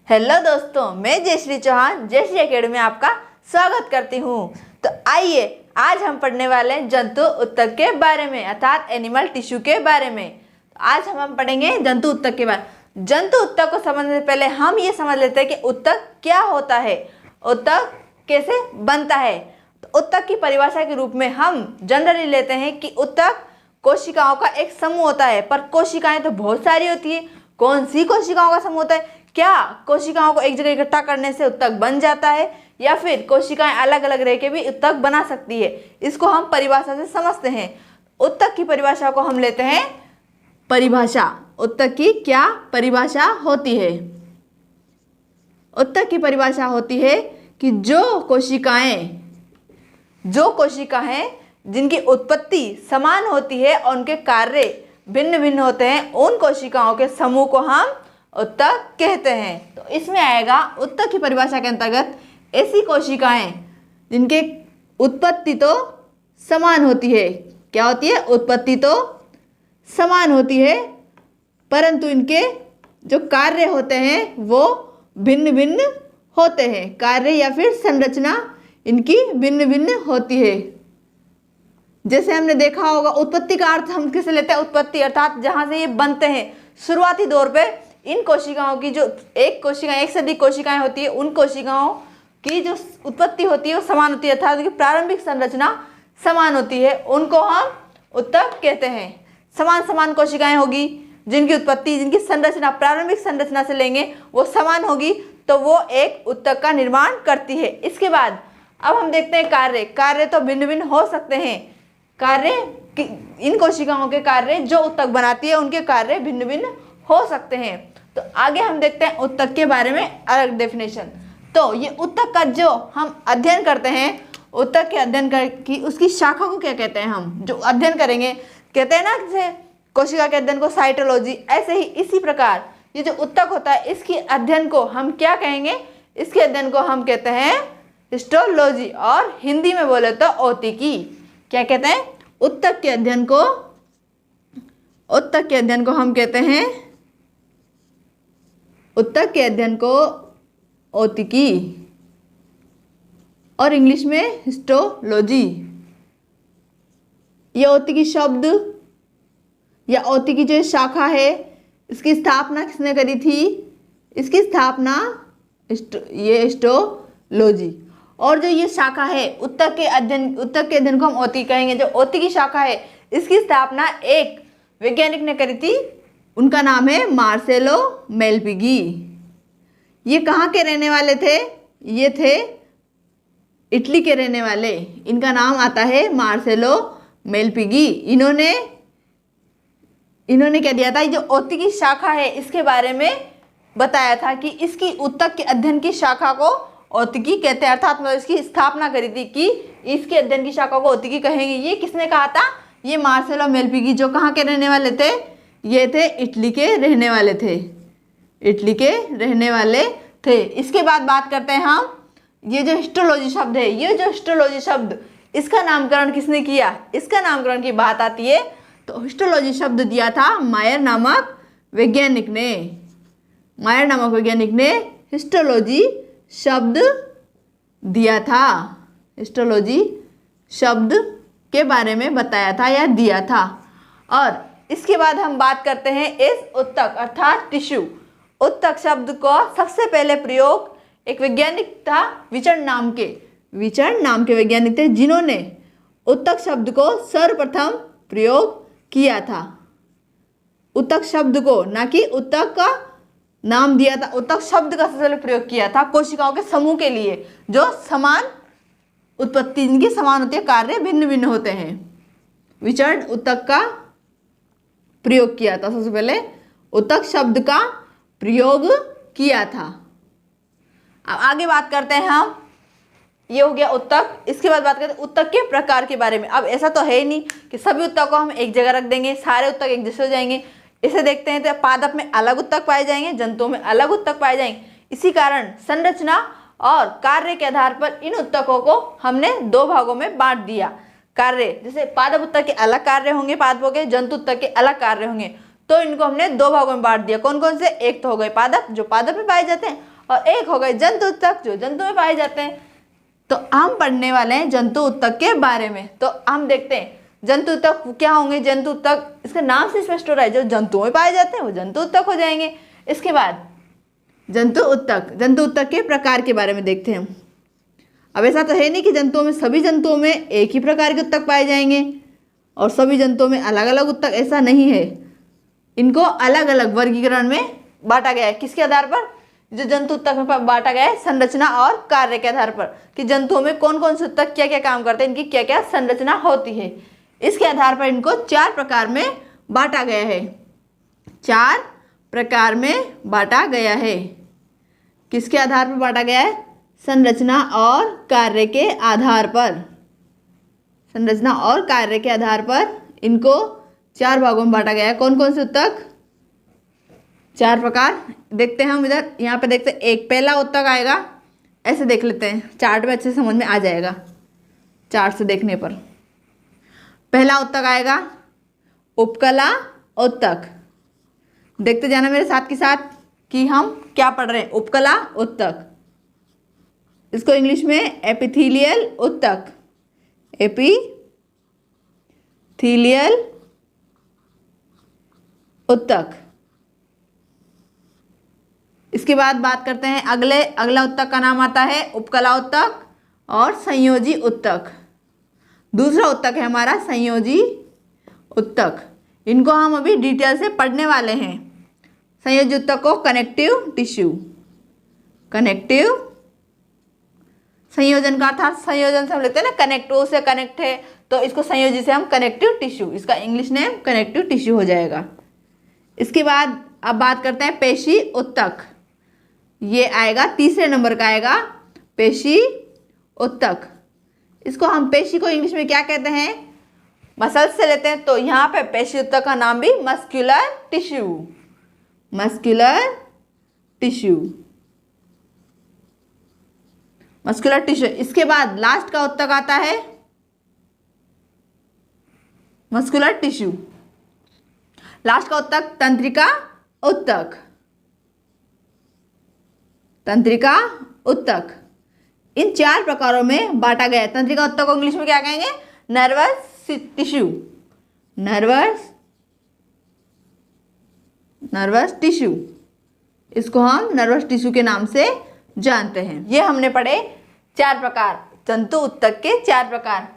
Hello दोस्तों, मैं Jayashree Chauhan Jayashree academy में आपका स्वागत करती हूँ। तो आइए आज हम पढ़ने वाले हैं जंतु उत्तक के बारे में, अर्थात एनिमल टिश्यू के बारे में। तो आज हम पढ़ेंगे जंतु उत्तक के बारे में। जंतु उत्तक को समझने से पहले हम ये समझ लेते हैं कि उत्तक क्या होता है, उत्तक कैसे बनता है। तो उत्तक की परिभाषा के रूप में हम जनरली लेते हैं कि उत्तक कोशिकाओं का एक समूह होता है, पर कोशिकाएं तो बहुत सारी होती है। कौन सी कोशिकाओं का समूह होता है? क्या कोशिकाओं को एक जगह इकट्ठा करने से उत्तक बन जाता है, या फिर कोशिकाएं अलग अलग रह के भी उत्तक बना सकती है? इसको हम परिभाषा से समझते हैं। उत्तक की परिभाषा को हम लेते हैं परिभाषा। उत्तक की क्या परिभाषा होती है? उत्तक की परिभाषा होती है कि जो कोशिकाएं जिनकी उत्पत्ति समान होती है और उनके कार्य भिन्न भिन्न होते हैं, उन कोशिकाओं के समूह को हम उत्तक कहते हैं। तो इसमें आएगा उत्तक की परिभाषा के अंतर्गत ऐसी कोशिकाएं जिनके उत्पत्ति तो समान होती है। क्या होती है? उत्पत्ति तो समान होती है, परंतु इनके जो कार्य होते हैं वो भिन्न भिन्न होते हैं। कार्य या फिर संरचना इनकी भिन्न भिन्न होती है। जैसे हमने देखा होगा, उत्पत्ति का अर्थ हम किसे लेते हैं? उत्पत्ति अर्थात जहाँ से ये बनते हैं। शुरुआती दौर पे इन कोशिकाओं की जो एक से अधिक कोशिकाएं होती है, उन कोशिकाओं की जो उत्पत्ति होती है वो समान होती है, अर्थात उनकी प्रारंभिक संरचना समान होती है, उनको हम उत्तक कहते हैं। समान कोशिकाएं होगी जिनकी उत्पत्ति, जिनकी संरचना प्रारंभिक संरचना से लेंगे वो समान होगी, तो वो एक उत्तक का निर्माण करती है। इसके बाद अब हम देखते हैं कार्य तो भिन्न भिन्न हो सकते हैं। इन कोशिकाओं के कार्य जो उत्तक बनाती है उनके कार्य भिन्न भिन्न हो सकते हैं। तो आगे हम देखते हैं उत्तक के बारे में अलग डेफिनेशन। तो ये उत्तक का जो हम अध्ययन करते हैं, उत्तक के अध्ययन की उसकी शाखा को क्या कहते हैं? हम जो अध्ययन करेंगे, कहते हैं ना जैसे कोशिका के अध्ययन को साइटोलॉजी, ऐसे ही इसी प्रकार ये जो उत्तक होता है इसके अध्ययन को हम क्या कहेंगे? इसके अध्ययन को हम कहते हैं हिस्टोलॉजी, और हिंदी में बोले तो औतिकी। क्या कहते हैं? उत्तक के अध्ययन को हम कहते हैं, उत्तक के अध्ययन को औतिकी, और इंग्लिश में हिस्टोलॉजी। ये औतिकी शब्द या औतिकी जो शाखा है, इसकी स्थापना किसने करी थी? इसकी स्थापना ये हिस्टोलॉजी। और जो ये शाखा है उत्तक के अध्ययन को हम औतिकी कहेंगे। जो औतिकी शाखा है इसकी स्थापना एक वैज्ञानिक ने करी थी, उनका नाम है मार्सेलो मेलपिगी। ये कहाँ के रहने वाले थे? ये थे इटली के रहने वाले। इनका नाम आता है मार्सेलो मेलपिगी। इन्होंने क्या दिया था? ये जो औतिकी शाखा है इसके बारे में बताया था कि इसकी उत्तक के अध्ययन की शाखा को औतिकी कहते हैं, अर्थात मतलब इसकी स्थापना करी थी कि इसके अध्ययन की शाखा को औतिकी कहेंगे। ये किसने कहा था? ये मार्सेलो मेलपिगी। जो कहाँ के रहने वाले थे? ये थे इटली के रहने वाले थे। इसके बाद बात करते हैं हम, ये जो हिस्टोलॉजी शब्द है, ये जो हिस्टोलॉजी शब्द इसका नामकरण किसने किया? इसका नामकरण की बात आती है तो हिस्टोलॉजी शब्द दिया था मायर नामक वैज्ञानिक ने हिस्टोलॉजी शब्द दिया था। हिस्टोलॉजी शब्द के बारे में बताया था या दिया था। और इसके बाद हम बात करते हैं इस उत्तक अर्थात टिश्यू। उत्तक शब्द को सबसे पहले प्रयोग एक वैज्ञानिक था, विचर्न नाम के वैज्ञानिक थे, जिन्होंने उत्तक शब्द को सर्वप्रथम प्रयोग किया था। उत्तक शब्द को, ना कि उत्तक का नाम दिया था, उत्तक शब्द का सबसे पहले प्रयोग किया था कोशिकाओं के समूह के लिए जो समान उत्पत्ति, जिनकी समान होती है, कार्य भिन्न भिन्न होते हैं। विचर्न उत्तक का प्रयोग किया था, सबसे पहले उत्तक शब्द का प्रयोग किया था। अब आगे बात करते हैं हम, ये हो गया उत्तक। इसके बाद बात करते हैं उत्तक के प्रकार के बारे में। अब ऐसा तो है ही नहीं कि सभी उत्तक को हम एक जगह रख देंगे, सारे उत्तक एक जैसे हो जाएंगे। इसे देखते हैं तो पादप में अलग उत्तक पाए जाएंगे, जंतुओं में अलग उत्तक पाए जाएंगे। इसी कारण संरचना और कार्य के आधार पर इन उत्तकों को हमने दो भागों में बांट दिया। कार्य, जैसे पादप उत्तक के अलग कार्य होंगे पादपों के, जंतु उत्तक के अलग कार्य होंगे, तो इनको हमने दो भागों में बांट दिया। कौन कौन से? एक तो हो गए पादप, जो पादप में पाए जाते हैं, और एक हो गए जंतु उत्तक जो जंतु में पाए जाते हैं। तो हम पढ़ने वाले हैं जंतु उत्तक के बारे में। तो हम देखते हैं जंतु उत्तक क्या होंगे। जंतु उत्तक इसके नाम से स्पष्ट हो रहा है, जो जंतुओं में पाए जाते हैं वो जंतु उत्तक हो जाएंगे। इसके बाद जंतु उत्तक के प्रकार के बारे में देखते हैं। अब ऐसा तो है नहीं कि जंतुओं में सभी जंतुओं में एक ही प्रकार के उत्तक पाए जाएंगे और सभी जंतुओं में अलग अलग उत्तक, ऐसा नहीं है। इनको अलग अलग वर्गीकरण में बांटा गया है। किसके आधार पर? जो जंतु उत्तक में बांटा गया है संरचना और कार्य के आधार पर, कि जंतुओं में कौन कौन से उत्तक क्या क्या काम करते हैं, इनकी क्या क्या संरचना होती है। इसके आधार पर इनको 4 प्रकार में बांटा गया है। 4 प्रकार में बांटा गया है। किसके आधार पर बांटा गया है? संरचना और कार्य के आधार पर। संरचना और कार्य के आधार पर इनको 4 भागों में बांटा गया है। कौन कौन से उत्तक? 4 प्रकार देखते हैं हम इधर। यहाँ पे देखते हैं, एक पहला उत्तक आएगा, ऐसे देख लेते हैं, चार्ट में अच्छे से समझ में आ जाएगा चार्ट से देखने पर। पहला उत्तक आएगा उपकला उत्तक। देखते जाना मेरे साथ के साथ कि हम क्या पढ़ रहे हैं। उपकला उत्तक, इसको इंग्लिश में एपिथेलियल उत्तक, एपिथेलियल उत्तक। इसके बाद बात करते हैं अगला उत्तक का नाम आता है उपकला उत्तक और संयोजी उत्तक। दूसरा उत्तक है हमारा संयोजी उत्तक। इनको हम अभी डिटेल से पढ़ने वाले हैं। संयोजी उत्तक को कनेक्टिव टिश्यू, कनेक्टिव संयोजन का अर्थात संयोजन से हम लेते हैं ना, कनेक्ट, से कनेक्ट है तो इसको संयोजी से हम कनेक्टिव टिश्यू, इसका इंग्लिश नेम कनेक्टिव टिश्यू हो जाएगा। इसके बाद अब बात करते हैं पेशी उत्तक। ये आएगा तीसरे नंबर का आएगा पेशी उत्तक। इसको हम पेशी को इंग्लिश में क्या कहते हैं? मसल्स से लेते हैं। तो यहाँ पे पेशी उत्तक का नाम भी muscular tissue, muscular tissue, muscular tissue. इसके बाद लास्ट का उत्तक आता है मस्कुलर टिश्यू। लास्ट का उत्तक तंत्रिका उत्तक, तंत्रिका उत्तक। इन 4 प्रकारों में बांटा गया है। तंत्रिका उत्तक को इंग्लिश में क्या कहेंगे? Nervous tissue, nervous tissue. इसको हम नर्वस टिश्यू के नाम से जानते हैं। ये हमने पढ़े 4 प्रकार, जंतु उत्तक के 4 प्रकार,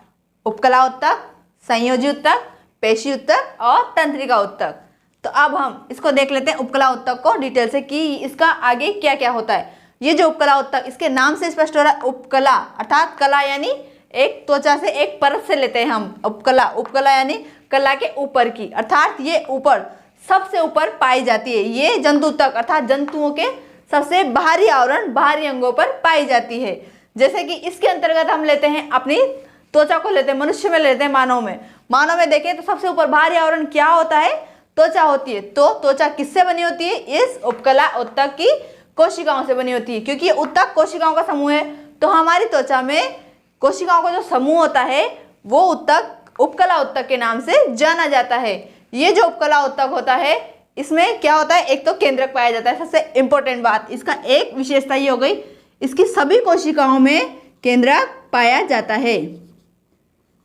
उपकला उत्तक, संयोजी उत्तक, पेशी उत्तक और तंत्रिका उत्तक। तो अब हम इसको देख लेते हैं उपकला उत्तक को डिटेल से कि इसका आगे क्या क्या होता है। ये जो उपकला उत्तक, इसके नाम से स्पष्ट हो रहा है उपकला, अर्थात कला यानी एक त्वचा से एक परत से लेते हैं हम उपकला। उपकला यानी कला के ऊपर की, अर्थात ये ऊपर सबसे ऊपर पाई जाती है। ये जंतु उत्तक अर्थात जंतुओं के सबसे बाहरी आवरण, बाहरी अंगों पर पाई जाती है। जैसे कि इसके अंतर्गत हम लेते हैं अपनी त्वचा को लेते हैं, मनुष्य में लेते हैं, मानव में देखें तो सबसे ऊपर बाहरी आवरण क्या होता है? त्वचा होती है। तो त्वचा किससे बनी होती है? इस उपकला उत्तक की कोशिकाओं से बनी होती है। क्योंकि ये उत्तक कोशिकाओं का समूह है, तो हमारी त्वचा में कोशिकाओं का जो समूह होता है वो उत्तक उपकला उत्तक के नाम से जाना जाता है। ये जो उपकला उत्तक होता है इसमें क्या होता है? एक तो केंद्रक पाया जाता है। सबसे इंपॉर्टेंट बात, इसका एक विशेषता ये हो गई, इसकी सभी कोशिकाओं में केंद्रक पाया जाता है।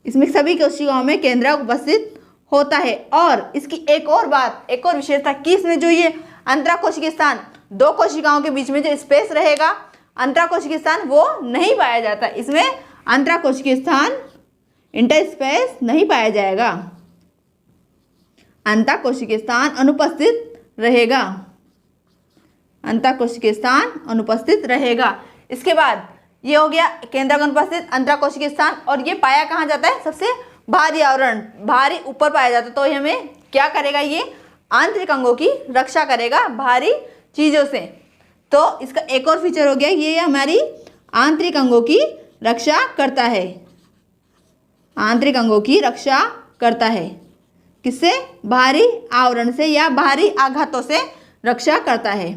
इसमें सभी कोशिकाओं में केंद्रक उपस्थित होता है। और इसकी एक और बात, एक और विशेषता कि इसमें जो ये अंतराकोशिकीय स्थान, 2 कोशिकाओं के बीच में जो स्पेस रहेगा अंतराकोशिकीय स्थान, वो नहीं पाया जाता। इसमें अंतराकोशिकीय स्थान, इंटरस्पेस नहीं पाया जाएगा। अंतःकोशिकीय स्थान अनुपस्थित रहेगा, अंतःकोशिकीय स्थान अनुपस्थित रहेगा। इसके बाद ये हो गया केंद्रक अनुपस्थित, अंतःकोशिकीय स्थान। और ये पाया कहाँ जाता है? सबसे बाहरी आवरण, बाहरी ऊपर पाया जाता है। तो ये हमें क्या करेगा? ये आंतरिक अंगों की रक्षा करेगा बाहरी चीजों से। तो इसका एक और फीचर हो गया, ये हमारी आंतरिक अंगों की रक्षा करता है, आंतरिक अंगों की रक्षा करता है। किससे? बाहरी आवरण से या बाहरी आघातों से रक्षा करता है।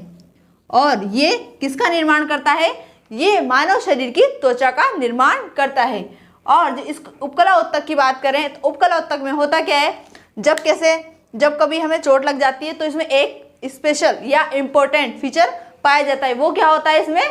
और ये किसका निर्माण करता है? ये मानव शरीर की त्वचा का निर्माण करता है। और इस उपकला उत्तक की बात करें तो उपकला उत्तक में होता क्या है? जब कभी हमें चोट लग जाती है तो इसमें एक स्पेशल या इम्पोर्टेंट फीचर पाया जाता है। वो क्या होता है इसमें?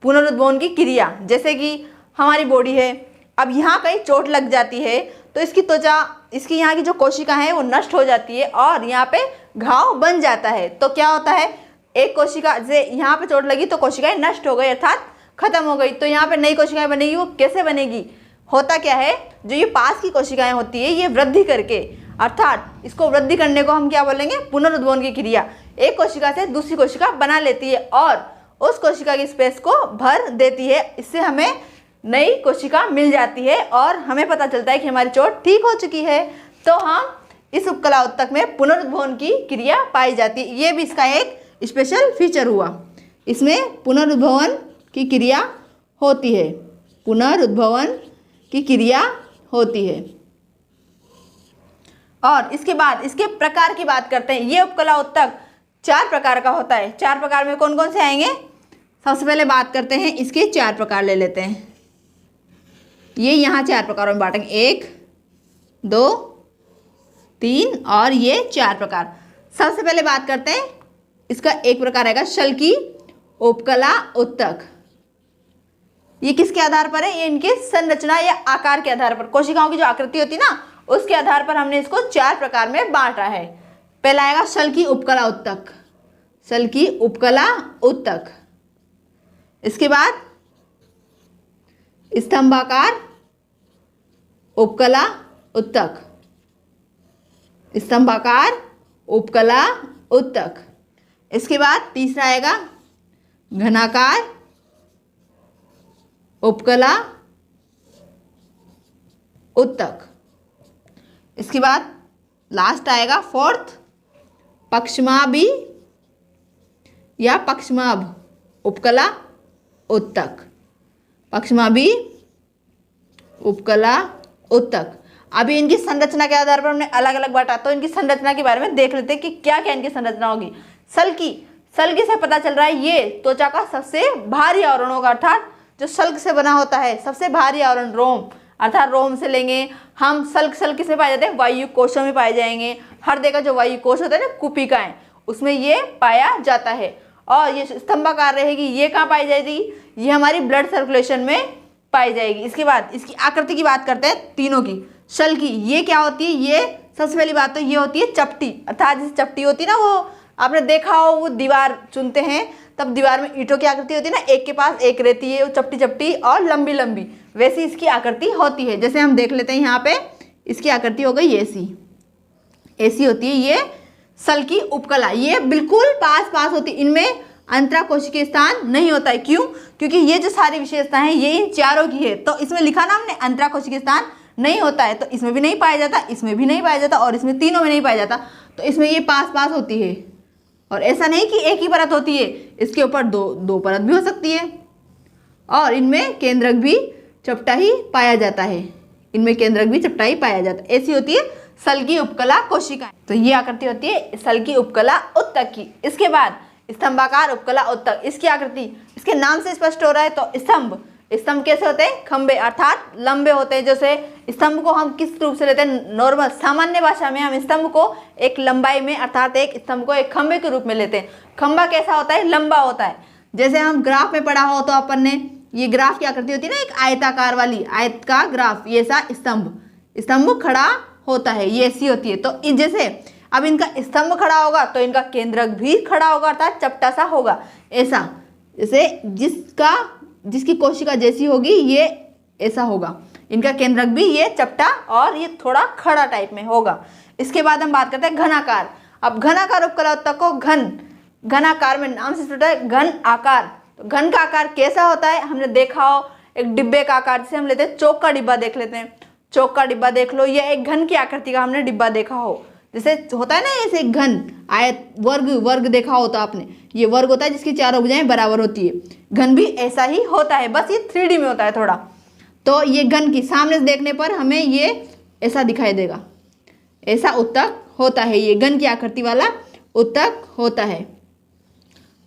पुनरुद्भवन की क्रिया। जैसे कि हमारी बॉडी है, अब यहाँ कहीं चोट लग जाती है तो इसकी त्वचा, इसकी यहाँ की जो कोशिका है वो नष्ट हो जाती है और यहाँ पे घाव बन जाता है। तो क्या होता है, एक कोशिका से यहाँ पे चोट लगी तो कोशिकाएं नष्ट हो गई अर्थात खत्म हो गई, तो यहाँ पे नई कोशिकाएं बनेगी। वो कैसे बनेगी? होता क्या है, जो ये पास की कोशिकाएं होती है ये वृद्धि करके, अर्थात इसको वृद्धि करने को हम क्या बोलेंगे? पुनरुद्भवन की क्रिया। एक कोशिका से दूसरी कोशिका बना लेती है और उस कोशिका की स्पेस को भर देती है। इससे हमें नई कोशिका मिल जाती है और हमें पता चलता है कि हमारी चोट ठीक हो चुकी है। तो हम इस उपकला उत्तक में पुनरुद्भवन की क्रिया पाई जाती है। ये भी इसका एक स्पेशल फीचर हुआ, इसमें पुनरुद्भवन की क्रिया होती है, पुनरुद्भवन की क्रिया होती है। और इसके बाद इसके प्रकार की बात करते हैं। ये उपकला उत्तक 4 प्रकार का होता है। 4 प्रकार में कौन कौन से आएंगे? सबसे पहले बात करते हैं इसके 4 प्रकार ले लेते हैं। ये यहाँ 4 प्रकारों में बांटेंगे, 1, 2, 3 और ये 4 प्रकार। सबसे पहले बात करते हैं इसका एक प्रकार आएगा शल्की उपकला उत्तक। ये किसके आधार पर है? ये इनके संरचना या आकार के आधार पर, कोशिकाओं की जो आकृति होती है ना उसके आधार पर हमने इसको 4 प्रकार में बांटा है। पहला आएगा शल्की उपकला उत्तक, शल्की उपकला उत्तक। इसके बाद स्तंभाकार उपकला उत्तक, स्तंभाकार उपकला उत्तक। इसके बाद तीसरा आएगा घनाकार उपकला उत्तक। इसके बाद लास्ट आएगा 4th पक्षमाभी या पक्षमाभ उपकला उत्तक, पक्षमाभी उपकला उत्तक। अभी इनकी संरचना के आधार पर हमने अलग अलग बांटा, तो इनकी संरचना के बारे में देख लेते हैं कि क्या क्या इनकी संरचना होगी। सल्की, सल्की से पता चल रहा है ये त्वचा का सबसे भारी आवरण होगा, अर्थात जो सल्क से बना होता है सबसे भारी आवरण रोम, अर्थात रोम से लेंगे हम। सल्क, सल्क किसमें पाए जाते हैं? वायु कोशों में पाए जाएंगे। हृदय का जो वायु कोश होता है ना, कुपिकाएं, उसमें ये पाया जाता है। और ये स्तंभाकार रहेगी, ये कहाँ पाई जाएगी? ये हमारी ब्लड सर्कुलेशन में पाई जाएगी। इसके बाद इसकी आकृति की बात करते हैं तीनों की। शल्की, ये क्या होती है? ये सबसे पहली बात तो ये होती है चपटी, अर्थात जैसे चपटी होती है ना, वो आपने देखा हो वो दीवार चुनते हैं तब दीवार में ईंटों की आकृति होती है ना, एक के पास एक रहती है, वो चपटी चपटी और लंबी लंबी, वैसी इसकी आकृति होती है। जैसे हम देख लेते हैं यहाँ पे इसकी आकृति हो गई ऐसी, ऐसी होती है ये सल्की उपकला। ये बिल्कुल पास पास होती है, इनमें अंतराकोशिकीय स्थान नहीं होता है। क्यों? क्योंकि ये जो सारी विशेषताएं हैं ये इन चारों की है। तो इसमें लिखा ना हमने अंतराकोशिकीय स्थान नहीं होता है, तो इसमें भी नहीं पाया जाता, इसमें भी नहीं पाया जाता और इसमें तीनों में नहीं पाया जाता। तो इसमें ये पास पास होती है और ऐसा नहीं कि एक ही परत होती है, इसके ऊपर दो परत भी हो सकती है। और इनमें केंद्रक भी चपटा ही पाया जाता है, इनमें केंद्रक भी चपटा ही पाया जाता है। ऐसी होती है सल्की उपकला कोशिकाएं। तो ये आकृति होती है सल्की उपकला उत्तक की। इसके बाद स्तंभाकार उपकला उत्तक, इसकी आकृति इसके नाम से स्पष्ट हो रहा है। तो स्तंभ, स्तंभ कैसे होते हैं? खंबे, अर्थात लंबे होते हैं। जैसे स्तंभ को हम किस रूप से लेते हैं? नॉर्मल सामान्य भाषा में हम स्तंभ को एक लंबाई में, अर्थात एक स्तंभ को एक खंबे के रूप में लेते हैं। खंबा कैसा होता है? लंबा होता है। जैसे हम ग्राफ में पढ़ा हो तो अपन ने, ये ग्राफ की आकृति होती है ना एक आयताकार वाली, आयत का ग्राफ, ये सा स्तंभ, स्तंभ खड़ा होता है, ये ऐसी होती है। तो जैसे अब इनका स्तंभ खड़ा होगा तो इनका केंद्रक भी खड़ा होगा, अर्थात चपटा सा होगा ऐसा। जैसे जिसकी कोशिका जैसी होगी ये ऐसा होगा, इनका केंद्रक भी ये चपटा और ये थोड़ा खड़ा टाइप में होगा। इसके बाद हम बात करते हैं घनाकार। अब घनाकार उपकला उत्तक को घनाकार में नाम से स्पष्ट है घन आकार। तो घन का आकार कैसा होता है? हमने देखा हो एक डिब्बे का आकार, जैसे हम लेते हैं चौक का डिब्बा, देख लेते हैं चौक का डिब्बा देख लो, ये एक घन की आकृति का हमने डिब्बा देखा हो। जैसे होता है ना ऐसे घन आयत, वर्ग देखा होता आपने, ये वर्ग होता है जिसकी चारों भुजाएं बराबर होती है। घन भी ऐसा ही होता है, बस ये 3D में होता है थोड़ा। तो ये घन की सामने से देखने पर हमें ये ऐसा दिखाई देगा, ऐसा उत्तक होता है, ये घन की आकृति वाला उत्तक होता है।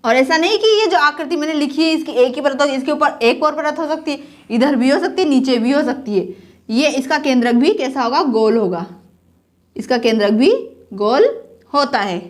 और ऐसा नहीं कि ये जो आकृति मैंने लिखी है इसकी एक ही परत होगी, इसके ऊपर एक और परत हो सकती है, इधर भी हो सकती है, नीचे भी हो सकती है। ये इसका केंद्रक भी कैसा होगा? गोल होगा, इसका केंद्रक भी गोल होता है।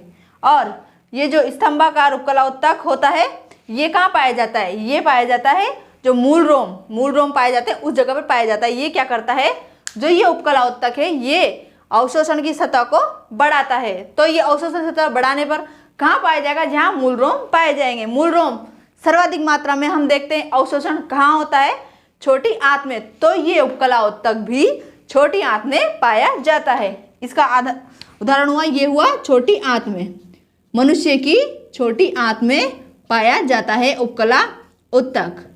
और ये जो स्तंभाकार उपकला उत्तक होता है ये कहाँ पाया जाता है? ये पाया जाता है जो मूल रोम पाए जाते हैं उस जगह पर पाया जाता है। ये क्या करता है, जो ये उपकला उत्तक है ये अवशोषण की सतह को बढ़ाता है। तो ये अवशोषण सतह बढ़ाने पर कहाँ पाया जाएगा? जहाँ मूल रोम पाए जाएंगे। मूल रोम सर्वाधिक मात्रा में हम देखते हैं अवशोषण कहाँ होता है? छोटी आंत में। तो ये उपकला उत्तक भी छोटी आंत में पाया जाता है। इसका उदाहरण हुआ, ये हुआ छोटी आंत में, मनुष्य की छोटी आंत में पाया जाता है उपकला उत्तक।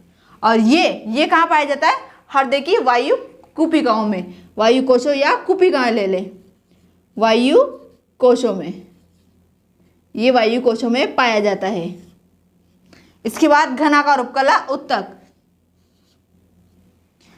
और ये कहाँ पाया जाता है? हृदय की वायु कुपिकाओं में, वायु कोशों या कुपिकाएं ले लें, वायु कोशों में, ये वायु कोशों में पाया जाता है। इसके बाद घनाकार उपकला उत्तक।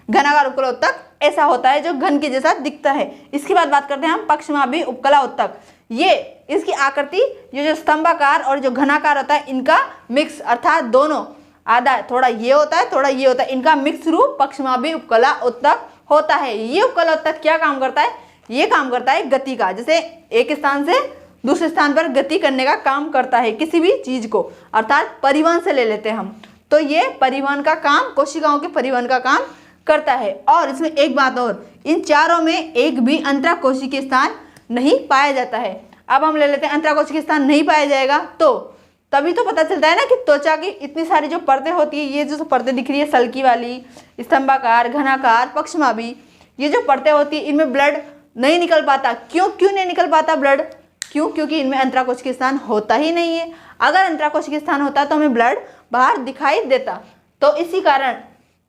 घनाकार उपकला उत्तक ऐसा होता है जो घन के जैसा दिखता है। इसके बाद बात करते हैं हम पक्षमाभी उपकला उत्तक। ये इसकी आकृति, ये जो स्तंभाकार और जो घनाकार होता है इनका मिक्स, अर्थात दोनों आधा, थोड़ा ये होता है थोड़ा ये होता है, इनका मिक्स रूप पक्षमाभी उपकला उत्तक होता है। ये उपकला उत्तक क्या काम करता है? ये काम करता है गति का, जैसे एक स्थान से दूसरे स्थान पर गति करने का काम करता है किसी भी चीज को, अर्थात परिवहन से ले लेते हैं हम। तो ये परिवहन का काम, कोशिकाओं के परिवहन का काम करता है। और इसमें एक बात और, इन चारों में एक भी अंतराकोशिकीय स्थान नहीं पाया जाता है। अब हम ले लेते हैं अंतराकोशिकीय स्थान नहीं पाया जाएगा तो तभी तो पता चलता है ना कि त्वचा की इतनी सारी जो परतें होती है, ये जो परतें दिख रही है सल्की वाली, स्तंभाकार, घनाकार, पक्षमाभी, ये जो परतें होती है इनमें ब्लड नहीं निकल पाता। क्यों नहीं निकल पाता ब्लड? क्योंकि इनमें अंतराकोशिकीय स्थान होता ही नहीं है। अगर अंतराकोशिकीय स्थान होता तो हमें ब्लड बाहर दिखाई देता, तो इसी कारण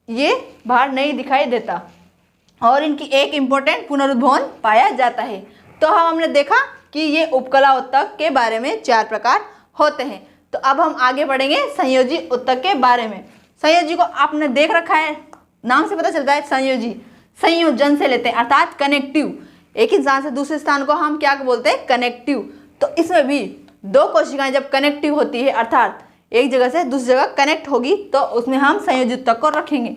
ये बाहर नहीं दिखाई देता। और इनकी एक इम्पोर्टेंट पुनरुद्भवन पाया जाता है। तो हमने देखा कि ये उपकला उत्तक के बारे में 4 प्रकार होते हैं। तो अब हम आगे बढ़ेंगे संयोजी उत्तक के बारे में। संयोजी को आपने देख रखा है, नाम से पता चलता है संयोजी, संयोजन से लेते हैं, अर्थात कनेक्टिव। एक स्थान से दूसरे स्थान को हम क्या बोलते हैं? कनेक्टिव। तो इसमें भी 2 कोशिकाएं जब कनेक्टिव होती है, अर्थात एक जगह से दूसरी जगह कनेक्ट होगी, तो उसमें हम संयोजी उत्तक को रखेंगे।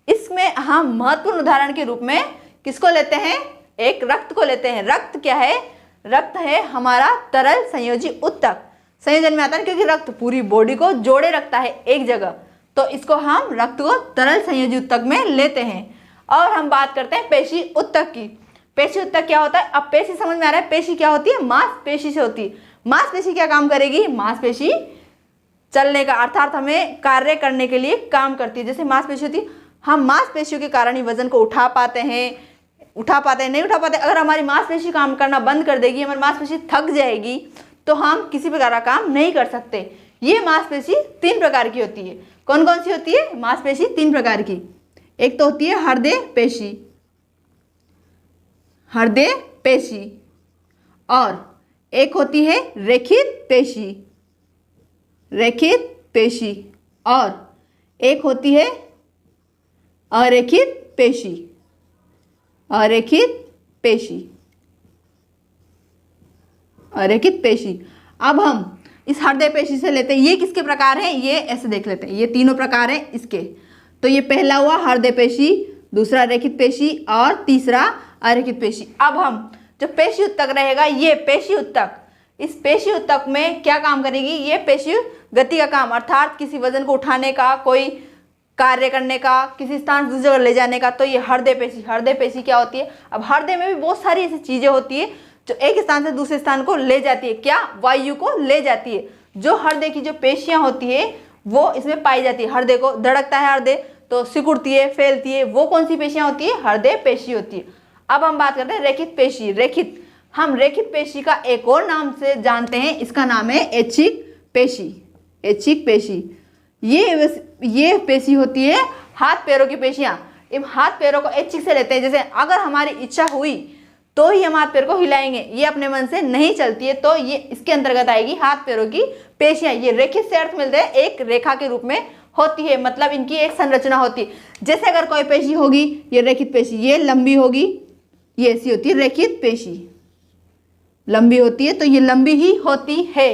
इसमें हम महत्वपूर्ण उदाहरण के रूप में किसको लेते हैं? एक रक्त को लेते हैं। रक्त क्या है? रक्त है हमारा तरल संयोजी उत्तक। संयोजन में आता है क्योंकि रक्त पूरी बॉडी को जोड़े रखता है एक जगह, तो इसको हम रक्त को तरल संयोजी उत्तक में लेते हैं। और हम बात करते हैं पेशी उत्तक की। पेशी उत्तक क्या होता है? अब पेशी समझ में आ रहा है। पेशी क्या होती है? मांसपेशी से होती है। मांसपेशी क्या काम करेगी? मांसपेशी चलने का, अर्थात हमें कार्य करने के लिए काम करती है। जैसे मांसपेशी होती है, हम मांसपेशियों के कारण ही वजन को उठा पाते हैं, नहीं उठा पाते। अगर हमारी मांसपेशी काम करना बंद कर देगी, हमारी मांसपेशी थक जाएगी, तो हम किसी प्रकार का काम नहीं कर सकते। ये मांसपेशी 3 प्रकार की होती है। कौन कौन सी होती है? मांसपेशी 3 प्रकार की। एक तो होती है हृदय पेशी, हृदय पेशी, और एक होती है रेखित पेशी, रेखित पेशी, और एक होती है अरेखित पेशी, अरेखित पेशी, अरेखित पेशी। अब हम इस हृदय पेशी से लेते हैं। ये किसके प्रकार हैं? ये ऐसे देख लेते हैं, ये तीनों प्रकार हैं इसके। तो ये पहला हुआ हृदय पेशी, दूसरा रेखित पेशी और तीसरा अरेखित पेशी। अब हम जो पेशी उत्तक रहेगा, ये पेशी उत्तक, इस पेशी उत्तक में क्या काम करेगी? ये पेशी गति का काम, अर्थात किसी वजन को उठाने का, कोई कार्य करने का, किसी स्थान से दूसरी जगह ले जाने का। तो ये हृदय पेशी, हृदय पेशी क्या होती है? अब हृदय में भी बहुत सारी ऐसी चीजें होती है जो एक स्थान से दूसरे स्थान को ले जाती है। क्या? वायु को ले जाती है। जो हृदय की जो पेशियां होती है वो इसमें पाई जाती है। हृदय को धड़कता है, हृदय तो सिकुड़ती है, फैलती है, वो कौन सी पेशियां होती है? हृदय पेशी होती है। अब हम बात करते हैं रेखित पेशी। रेखित, हम रेखित पेशी का एक और नाम से जानते हैं, इसका नाम है ऐच्छिक पेशी, ऐच्छिक पेशी। ये पेशी होती है हाथ पैरों की पेशियां। इन हाथ पैरों को ऐच्छिक से लेते हैं। जैसे अगर हमारी इच्छा हुई तो ही हम हाथ पैर को हिलाएंगे, ये अपने मन से नहीं चलती है, तो ये इसके अंतर्गत आएगी हाथ पैरों की पेशियां। ये रेखित से अर्थ मिलते हैं एक रेखा के रूप में होती है, मतलब इनकी एक संरचना होती है। जैसे अगर कोई पेशी होगी, ये रेखित पेशी, ये लंबी होगी, ये ऐसी होती है रेखित पेशी, लंबी होती है, तो ये लंबी ही होती है।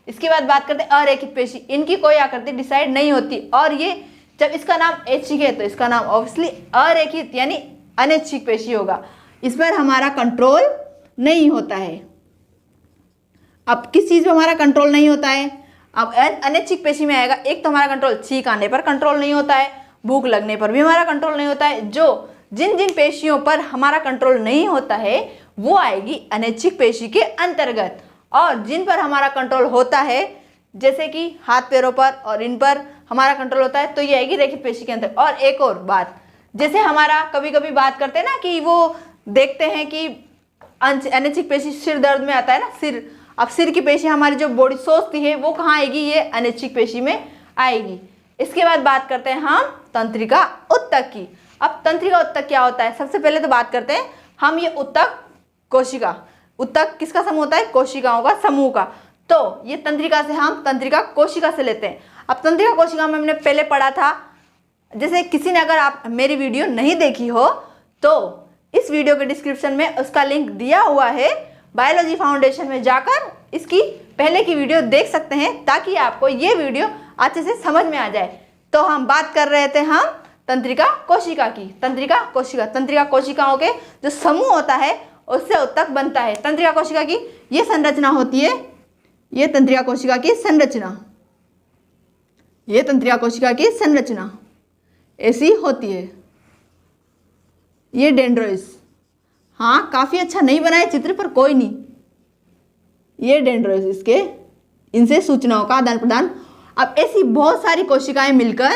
इसके बाद बात करते हैं अरेखित पेशी। इनकी कोई आकृति डिसाइड नहीं होती, और ये जब इसका नाम ऐच्छिक है तो इसका नाम ऑब्वियसली अरेखित यानी अनैच्छिक पेशी होगा। इस पर हमारा कंट्रोल नहीं होता है। अब किस चीज़ पे हमारा कंट्रोल नहीं होता है? अब अनैच्छिक पेशी में आएगा, एक तो हमारा कंट्रोल छींक आने पर कंट्रोल नहीं होता है, भूख लगने पर भी हमारा कंट्रोल नहीं होता है। जो जिन जिन पेशियों पर हमारा कंट्रोल नहीं होता है वो आएगी अनैच्छिक पेशी के अंतर्गत, और जिन पर हमारा कंट्रोल होता है जैसे कि हाथ पैरों पर और इन पर हमारा कंट्रोल होता है तो ये आएगी रेखित पेशी के अंतर्गत। और एक और बात, जैसे हमारा कभी कभी बात करते हैं ना कि वो देखते हैं कि अनैच्छिक पेशी सिर दर्द में आता है ना, सिर, अब सिर की पेशी हमारी जो बॉडी सोचती है वो कहाँ आएगी, ये अनैच्छिक पेशी में आएगी। इसके बाद बात करते हैं हम तंत्रिका उत्तक की। अब तंत्रिका उत्तक क्या होता है, सबसे पहले तो बात करते हैं हम ये उत्तक कोशिका, उत्तक किसका समूह होता है, कोशिकाओं का समूह का। तो ये तंत्रिका से हम तंत्रिका कोशिका से लेते हैं। अब तंत्रिका कोशिका में हमने पहले पढ़ा था, जैसे किसी ने अगर आप मेरी वीडियो नहीं देखी हो तो इस वीडियो के डिस्क्रिप्शन में उसका लिंक दिया हुआ है, बायोलॉजी फाउंडेशन में जाकर इसकी पहले की वीडियो देख सकते हैं ताकि आपको ये वीडियो अच्छे से समझ में आ जाए। तो हम बात कर रहे थे हम तंत्रिका कोशिका की। तंत्रिका कोशिकाओं के जो समूह होता है उससे उत्तक बनता है। तंत्रिका कोशिका की ये संरचना होती है, ये तंत्रिका कोशिका की संरचना, ये तंत्रिका कोशिका की संरचना ऐसी होती है। ये डेंड्रोइस, हाँ काफी अच्छा नहीं बनाया चित्र पर कोई नहीं, ये डेंड्रोइस, इसके इनसे सूचनाओं का आदान प्रदान। अब ऐसी बहुत सारी कोशिकाएं मिलकर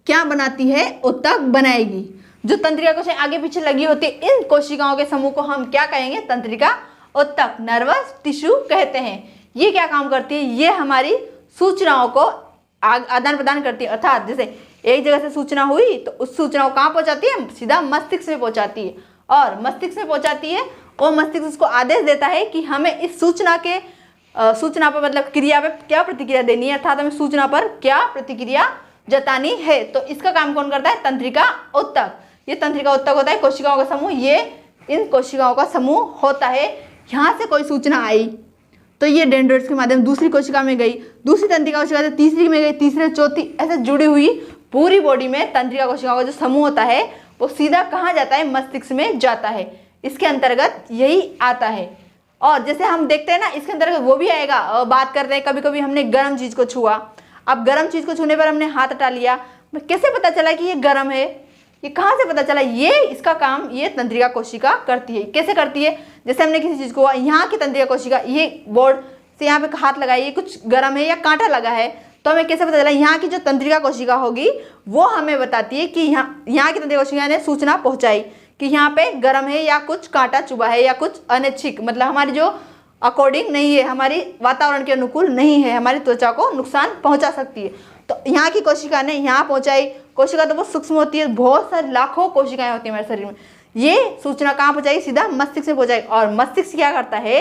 क्या बनाती है, उत्तक बनाएगी। जो तंत्रिका कोशिकाएं आगे पीछे लगी होती है इन कोशिकाओं के समूह को हम क्या कहेंगे, तंत्रिका उत्तक, नर्वस टिश्यू कहते हैं। ये क्या काम करती है, ये हमारी सूचनाओं को आदान प्रदान करती है। अर्थात जैसे एक जगह से सूचना हुई तो उस सूचना को कहाँ पहुंचाती है, सीधा मस्तिष्क में पहुंचाती है, और मस्तिष्क में पहुंचाती है और मस्तिष्क उसको आदेश देता है कि हमें इस सूचना पर मतलब क्रिया पे क्या प्रतिक्रिया देनी है, अर्थात हमें सूचना पर क्या प्रतिक्रिया जतानी है। तो इसका काम कौन करता है, तंत्रिका उत्तक। ये तंत्रिका उत्तक होता है कोशिकाओं का समूह, ये इन कोशिकाओं का समूह होता है। यहाँ से कोई सूचना आई तो ये डेंड्रोइट्स के माध्यम दूसरी कोशिका में गई, दूसरी तंत्रिका कोशिका से तीसरी में गई, तीसरे चौथी, ऐसे जुड़ी हुई पूरी बॉडी में तंत्रिका कोशिकाओं का जो समूह होता है वो सीधा कहाँ जाता है, मस्तिष्क में जाता है। इसके अंतर्गत यही आता है। और जैसे हम देखते हैं ना इसके अंतर्गत वो भी आएगा। बात करते हैं कभी कभी हमने गर्म चीज को छुआ, अब गर्म चीज को छूने पर हमने हाथ हटा लिया, कैसे पता चला कि ये गर्म है, ये कहाँ से पता चला, ये इसका काम ये तंत्रिका कोशिका करती है। कैसे करती है, जैसे हमने किसी चीज को, यहाँ की तंत्रिका कोशिका ये बोर्ड से यहाँ पे हाथ लगाई, ये कुछ गर्म है या कांटा लगा है, तो हमें कैसे पता चला, यहाँ की जो तंत्रिका कोशिका होगी वो हमें बताती है कि यहाँ की तंत्रिका कोशिका ने सूचना पहुंचाई कि यहाँ पे गर्म है या कुछ कांटा चुभा है या कुछ अनैच्छिक, मतलब हमारी जो अकॉर्डिंग नहीं है, हमारी वातावरण के अनुकूल नहीं है, हमारी त्वचा को नुकसान पहुंचा सकती है। तो यहाँ की कोशिका ने यहाँ पहुंचाई। कोशिका तो बहुत सूक्ष्म होती है, बहुत सारी लाखों कोशिकाएं होती है हमारे शरीर में, ये सूचना कहाँ पहुंचाई, सीधा मस्तिष्क में पहुंचाई। और मस्तिष्क क्या करता है,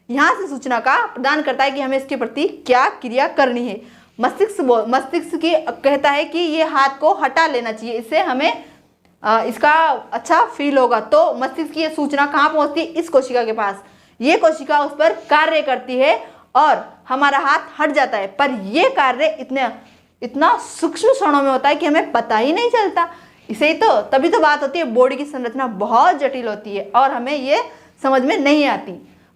यहाँ से सूचना का प्रदान करता है कि हमें इसके प्रति क्या क्रिया करनी है। मस्तिष्क की कहता है कि ये हाथ को हटा लेना चाहिए, इससे हमें इसका अच्छा फील होगा। तो मस्तिष्क की ये सूचना कहाँ पहुँचती है, इस कोशिका के पास, ये कोशिका उस पर कार्य करती है और हमारा हाथ हट जाता है। पर ये कार्य इतना सूक्ष्म क्षणों में होता है कि हमें पता ही नहीं चलता। इसे ही तो तभी तो बात होती है बॉडी की संरचना बहुत जटिल होती है और हमें ये समझ में नहीं आती,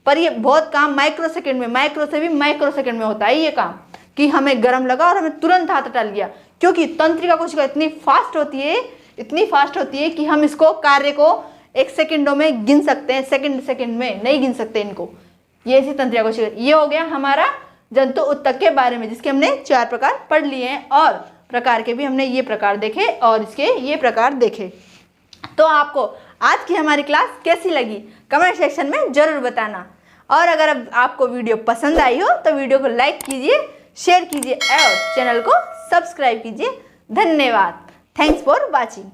पर ये बहुत काम माइक्रो सेकंड में, माइक्रो से भी माइक्रो सेकंड में होता है ये काम, कि हमें गर्म लगा और हमें तुरंत हाथ हटा लिया। क्योंकि तंत्रिका कोशिका इतनी फास्ट होती है कि हम इसको कार्य को एक सेकंडों में गिन सकते हैं, सेकंड में नहीं गिन सकते इनको। ये ऐसी तंत्रिका कोशिका। ये हो गया हमारा जंतु उत्तक के बारे में, जिसके हमने 4 प्रकार पढ़ लिए हैं, और प्रकार के भी हमने ये प्रकार देखे और इसके ये प्रकार देखे। तो आपको आज की हमारी क्लास कैसी लगी कमेंट सेक्शन में जरूर बताना, और अगर अब आपको वीडियो पसंद आई हो तो वीडियो को लाइक कीजिए, शेयर कीजिए और चैनल को सब्सक्राइब कीजिए। धन्यवाद। Thanks for watching.